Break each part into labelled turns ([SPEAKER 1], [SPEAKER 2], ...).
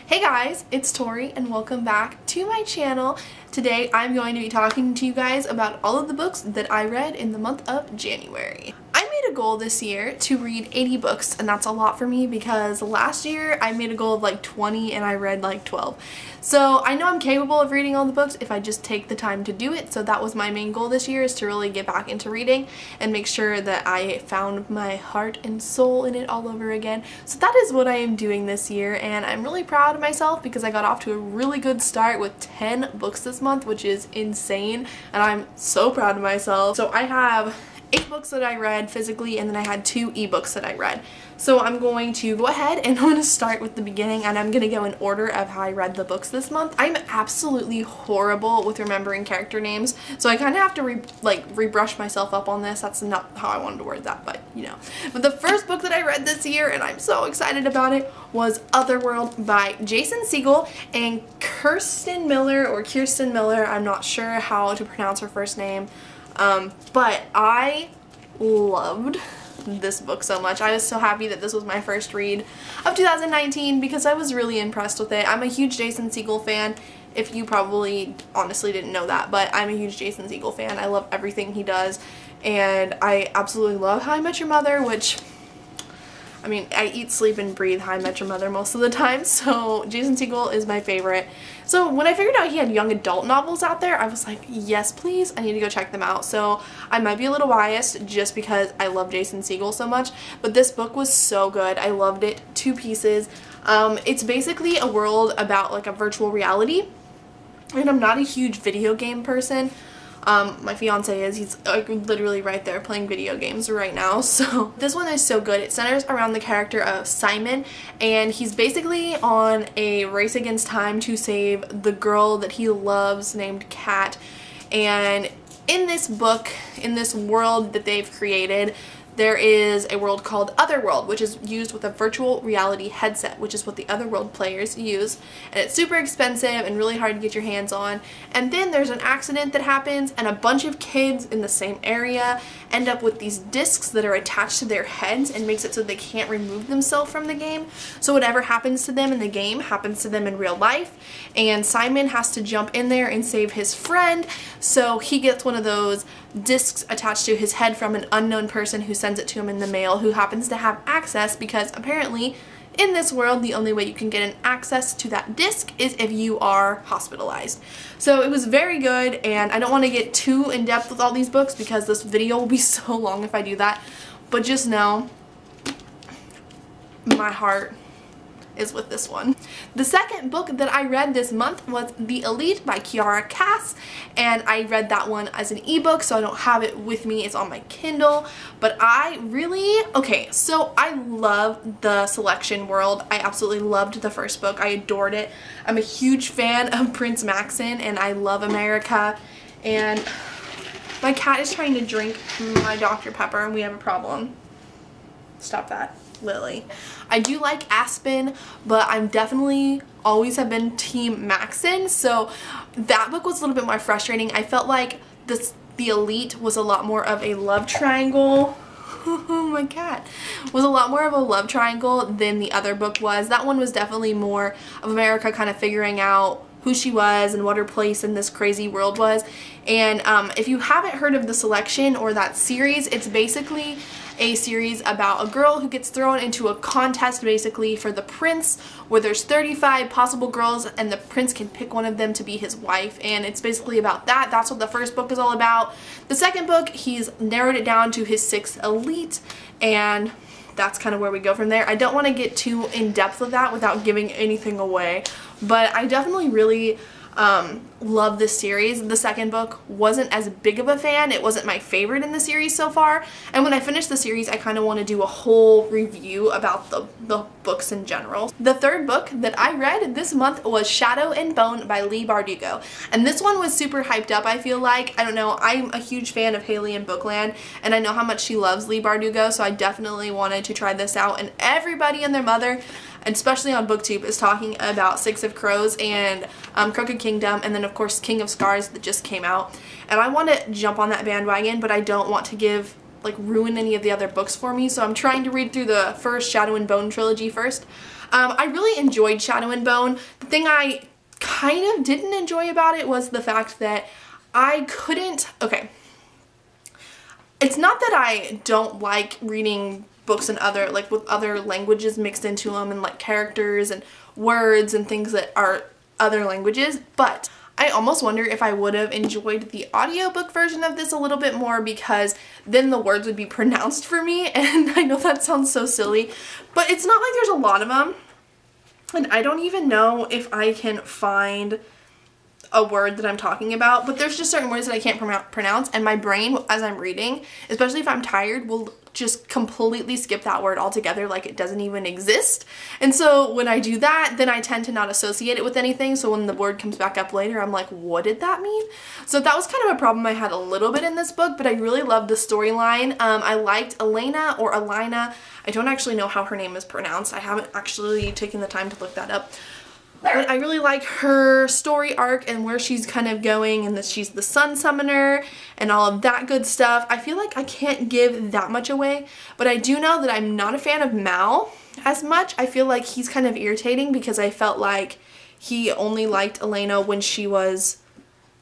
[SPEAKER 1] Hey guys, it's Tori and welcome back to my channel. Today I'm going to be talking to you guys about all of the books that I read in the month of January. I made a goal this year to read 80 books, and that's a lot for me because last year I made a goal of like 20 and I read like 12. So I know I'm capable of reading all the books if I just take the time to do it. So that was my main goal this year, is to really get back into reading and make sure that I found my heart and soul in it all over again. So that is what I am doing this year, and I'm really proud of myself because I got off to a really good start with 10 books this month, which is insane, and I'm so proud of myself. So I have 8 books that I read physically, and then I had 2 ebooks that I read. So I'm going to go ahead and I'm going to start with the beginning, and I'm going to go in order of how I read the books this month. I'm absolutely horrible with remembering character names, so I kind of have to rebrush myself up on this. That's not how I wanted to word that, but you know. But the first book that I read this year, and I'm so excited about it, was Otherworld by Jason Segel and Kirsten Miller, or Kirsten Miller. I'm not sure how to pronounce her first name. But I loved this book so much. I was so happy that this was my first read of 2019 because I was really impressed with it. I'm a huge Jason Segel fan, if you probably honestly didn't know that, but I'm a huge Jason Segel fan. I love everything he does, and I absolutely love How I Met Your Mother, which, I mean, I eat, sleep, and breathe How I Met Your Mother most of the time, so Jason Segel is my favorite. So when I figured out he had young adult novels out there, I was like, yes please, I need to go check them out. So I might be a little biased just because I love Jason Segel so much, but this book was so good. I loved it to pieces. It's basically a world about like a virtual reality, and I'm not a huge video game person. My fiance is. He's like literally right there playing video games right now. So this one is so good. It centers around the character of Simon, and he's basically on a race against time to save the girl that he loves named Kat. And in this book, in this world that they've created, there is a world called Otherworld, which is used with a virtual reality headset, which is what the Otherworld players use. And it's super expensive and really hard to get your hands on. And then there's an accident that happens, and a bunch of kids in the same area end up with these discs that are attached to their heads and makes it so they can't remove themselves from the game. So whatever happens to them in the game happens to them in real life. And Simon has to jump in there and save his friend. So he gets one of those discs attached to his head from an unknown person who sends it to him in the mail, who happens to have access, because apparently in this world the only way you can get an access to that disc is if you are hospitalized. So it was very good, and I don't want to get too in depth with all these books because this video will be so long if I do that, but just know my heart is with this one. The second book that I read this month was The Elite by Kiara Cass, and I read that one as an ebook, so I don't have it with me. It's on my Kindle, but I love the selection world. I absolutely loved the first book. I adored it. I'm a huge fan of Prince Maxon, and I love America, and my cat is trying to drink my Dr. Pepper, and we have a problem. Stop that, Lily. I do like Aspen, but I'm definitely always have been team Maxon, so that book was a little bit more frustrating. I felt like The Elite was a lot more of a love triangle. Oh, my cat was a lot more of a love triangle than the other book was. That one was definitely more of America kind of figuring out who she was and what her place in this crazy world was. And if you haven't heard of The Selection or that series, it's basically a series about a girl who gets thrown into a contest basically for the prince, where there's 35 possible girls and the prince can pick one of them to be his wife, and it's basically about that. That's what the first book is all about. The second book, he's narrowed it down to his 6 elite, and that's kind of where we go from there. I don't want to get too in depth with that without giving anything away, but I definitely really love this series. The second book wasn't as big of a fan. It wasn't my favorite in the series so far, and when I finish the series I kind of want to do a whole review about the books in general. The third book that I read this month was Shadow and Bone by Leigh Bardugo, and this one was super hyped up. I feel like, I don't know, I'm a huge fan of Haley in Bookland, and I know how much she loves Leigh Bardugo, so I definitely wanted to try this out, and everybody and their mother, especially on BookTube, is talking about Six of Crows and Crooked Kingdom, and then of course King of Scars that just came out. And I want to jump on that bandwagon, but I don't want to give like ruin any of the other books for me, so I'm trying to read through the first Shadow and Bone trilogy first. I really enjoyed Shadow and Bone. The thing I kind of didn't enjoy about it was the fact that I couldn't, okay, it's not that I don't like reading books in other, like with other languages mixed into them and like characters and words and things that are other languages, but I almost wonder if I would have enjoyed the audiobook version of this a little bit more, because then the words would be pronounced for me, and I know that sounds so silly, but it's not like there's a lot of them, and I don't even know if I can find a word that I'm talking about, but there's just certain words that I can't pronounce, and my brain, as I'm reading, especially if I'm tired, will just completely skip that word altogether, like it doesn't even exist. And so when I do that, then I tend to not associate it with anything, so when the word comes back up later, I'm like, what did that mean? So that was kind of a problem I had a little bit in this book, but I really loved the storyline. I liked Elena or Alina. I don't actually know how her name is pronounced. I haven't actually taken the time to look that up. But I really like her story arc and where she's kind of going, and that she's the sun summoner and all of that good stuff. I feel like I can't give that much away, but I do know that I'm not a fan of Mal as much. I feel like he's kind of irritating because I felt like he only liked Elena when she was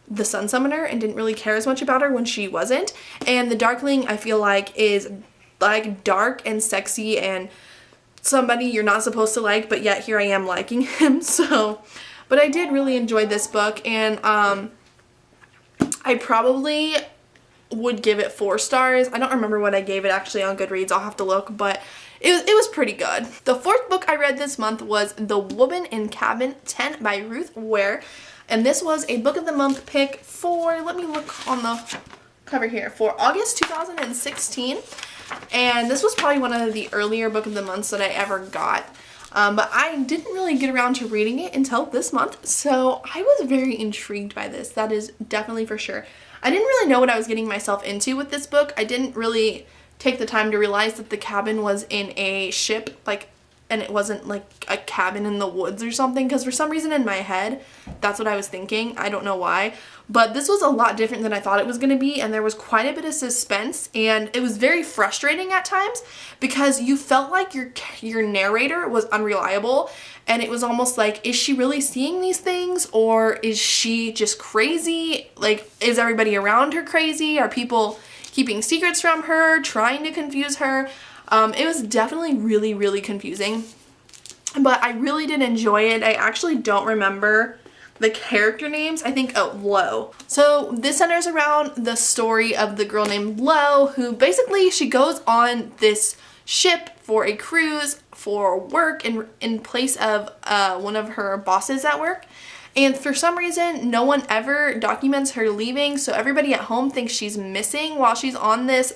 [SPEAKER 1] the sun summoner and didn't really care as much about her when she wasn't. And the Darkling, I feel like, is like dark and sexy and somebody you're not supposed to like, but yet here I am liking him. So, but I did really enjoy this book, and I probably would give it 4 stars. I don't remember what I gave it actually on Goodreads. I'll have to look, but it was pretty good. The 4th book I read this month was The Woman in Cabin 10 by Ruth Ware, and this was a book of the month pick for, let me look on the cover here, for August 2016. And this was probably one of the earlier book of the months that I ever got, but I didn't really get around to reading it until this month, so I was very intrigued by this. That is definitely for sure. I didn't really know what I was getting myself into with this book. I didn't really take the time to realize that the cabin was in a ship, like, and it wasn't like a cabin in the woods or something, because for some reason in my head that's what I was thinking. I don't know why, but this was a lot different than I thought it was going to be, and there was quite a bit of suspense, and it was very frustrating at times because you felt like your narrator was unreliable, and it was almost like, is she really seeing these things, or is she just crazy? Like, is everybody around her crazy? Are people keeping secrets from her, trying to confuse her? It was definitely really, really confusing, but I really did enjoy it. I actually don't remember the character names. I think, oh, Lo. So this centers around the story of the girl named Lo, who basically, she goes on this ship for a cruise for work in place of one of her bosses at work. And for some reason, no one ever documents her leaving, so everybody at home thinks she's missing while she's on this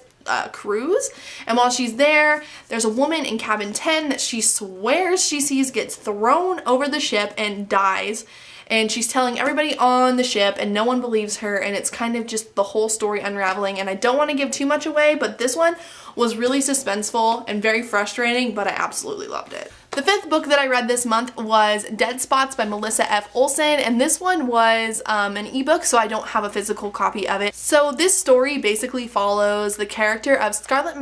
[SPEAKER 1] cruise. And while she's there, there's a woman in cabin 10 that she swears she sees gets thrown over the ship and dies. And she's telling everybody on the ship, and no one believes her, and it's kind of just the whole story unraveling. And I don't want to give too much away, but this one was really suspenseful and very frustrating, but I absolutely loved it. The 5th book that I read this month was Dead Spots by Melissa F. Olson, and this one was an ebook, so I don't have a physical copy of it. So this story basically follows the character of Scarlett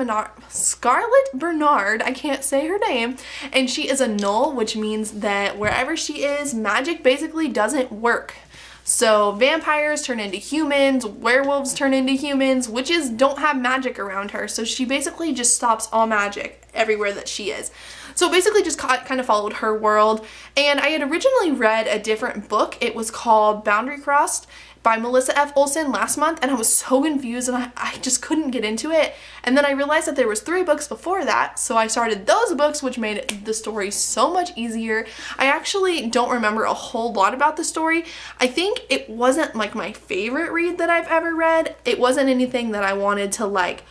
[SPEAKER 1] Bernard, I can't say her name, and she is a null, which means that wherever she is, magic basically doesn't work. So vampires turn into humans, werewolves turn into humans, witches don't have magic around her, so she basically just stops all magic everywhere that she is. So basically just kind of followed her world, and I had originally read a different book. It was called Boundary Crossed by Melissa F. Olson last month, and I was so confused, and I just couldn't get into it. And then I realized that there was 3 books before that, so I started those books, which made the story so much easier. I actually don't remember a whole lot about the story. I think it wasn't like my favorite read that I've ever read. It wasn't anything that I wanted to like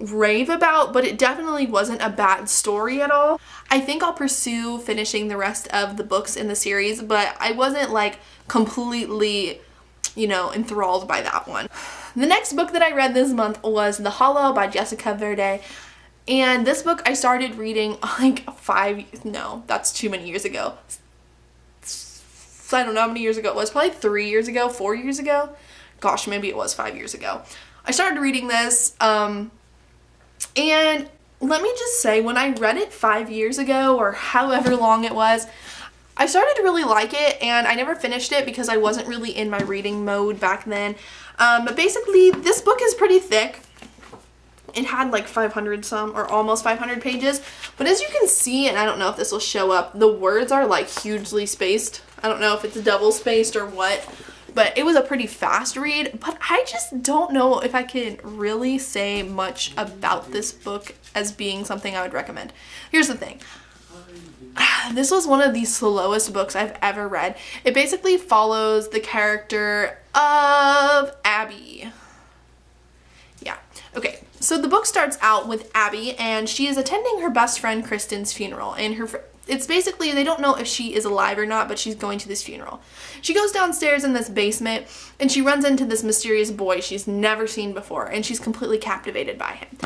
[SPEAKER 1] rave about, but it definitely wasn't a bad story at all. I think I'll pursue finishing the rest of the books in the series, but I wasn't like completely, you know, enthralled by that one. The next book that I read this month was The Hollow by Jessica Verde, and this book I started reading like that's too many years ago. I don't know how many years ago it was, probably 3 years ago, 4 years ago. Gosh, maybe it was 5 years ago. I started reading this, And let me just say, when I read it 5 years ago or however long it was, I started to really like it, and I never finished it because I wasn't really in my reading mode back then. But basically, this book is pretty thick. It had like 500 some, or almost 500 pages. But as you can see, and I don't know if this will show up, the words are like hugely spaced. I don't know if it's double spaced or what, but it was a pretty fast read. But I just don't know if I can really say much about this book as being something I would recommend. Here's the thing. This was one of the slowest books I've ever read. It basically follows the character of Abby. Yeah, okay. So the book starts out with Abby, and she is attending her best friend Kristen's funeral. And it's basically, they don't know if she is alive or not, but she's going to this funeral. She goes downstairs in this basement, and she runs into this mysterious boy she's never seen before, and she's completely captivated by him.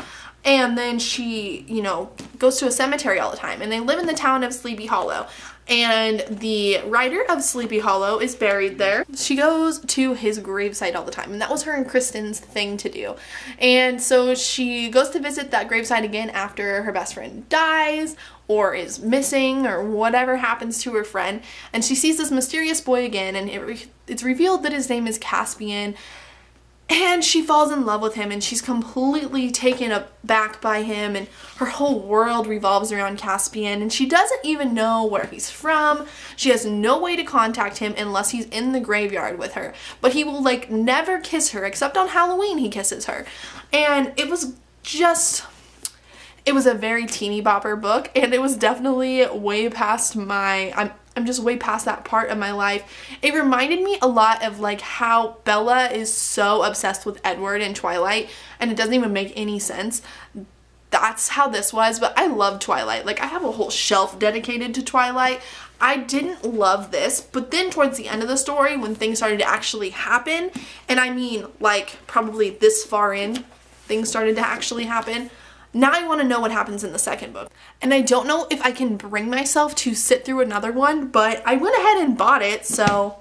[SPEAKER 1] And then she, you know, goes to a cemetery all the time, and they live in the town of Sleepy Hollow. And the writer of Sleepy Hollow is buried there. She goes to his gravesite all the time, and that was her and Kristen's thing to do. And so she goes to visit that gravesite again after her best friend dies or is missing or whatever happens to her friend. And she sees this mysterious boy again, and it's revealed that his name is Caspian. And she falls in love with him, and she's completely taken aback by him, and her whole world revolves around Caspian, and she doesn't even know where he's from. She has no way to contact him unless he's in the graveyard with her. But he will like never kiss her, except on Halloween he kisses her. And it was a very teeny bopper book, and it was definitely way past I'm just way past that part of my life. It reminded me a lot of like how Bella is so obsessed with Edward in Twilight, and it doesn't even make any sense. That's how this was, but I love Twilight. Like, I have a whole shelf dedicated to Twilight. I didn't love this, but then towards the end of the story, when things started to actually happen, and I mean like probably this far in, things started to actually happen. Now I want to know what happens in the second book. And I don't know if I can bring myself to sit through another one, but I went ahead and bought it, so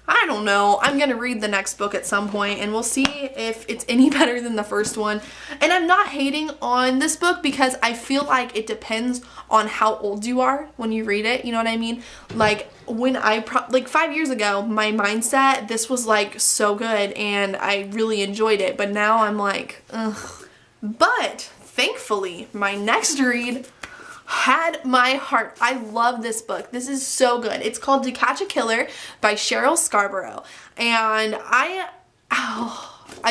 [SPEAKER 1] I don't know. I'm going to read the next book at some point, and we'll see if it's any better than the first one. And I'm not hating on this book because I feel like it depends on how old you are when you read it, you know what I mean? Like, when like 5 years ago, my mindset, this was like so good, and I really enjoyed it, but now I'm like, ugh. But thankfully, my next read had my heart. I love this book. This is so good. It's called To Catch a Killer by Cheryl Scarborough. And I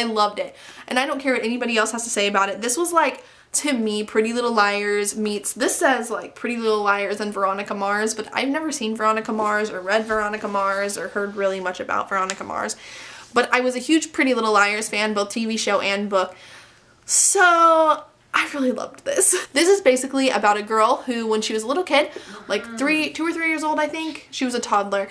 [SPEAKER 1] loved it. And I don't care what anybody else has to say about it. This was like, to me, Pretty Little Liars meets, this says like Pretty Little Liars and Veronica Mars, but I've never seen Veronica Mars or read Veronica Mars or heard really much about Veronica Mars. But I was a huge Pretty Little Liars fan, both TV show and book. So I really loved this. This is basically about a girl who, when she was a little kid, like 2 or 3 years old, I think, she was a toddler,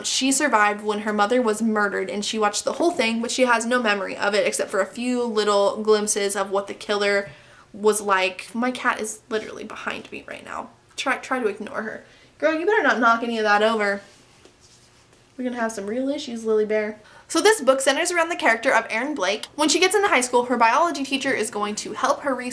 [SPEAKER 1] she survived when her mother was murdered, and she watched the whole thing, but she has no memory of it except for a few little glimpses of what the killer was like. My cat is literally behind me right now. Try to ignore her. Girl, you better not knock any of that over. We're gonna have some real issues, Lily Bear. So this book centers around the character of Erin Blake. When she gets into high school, her biology teacher is going to help her research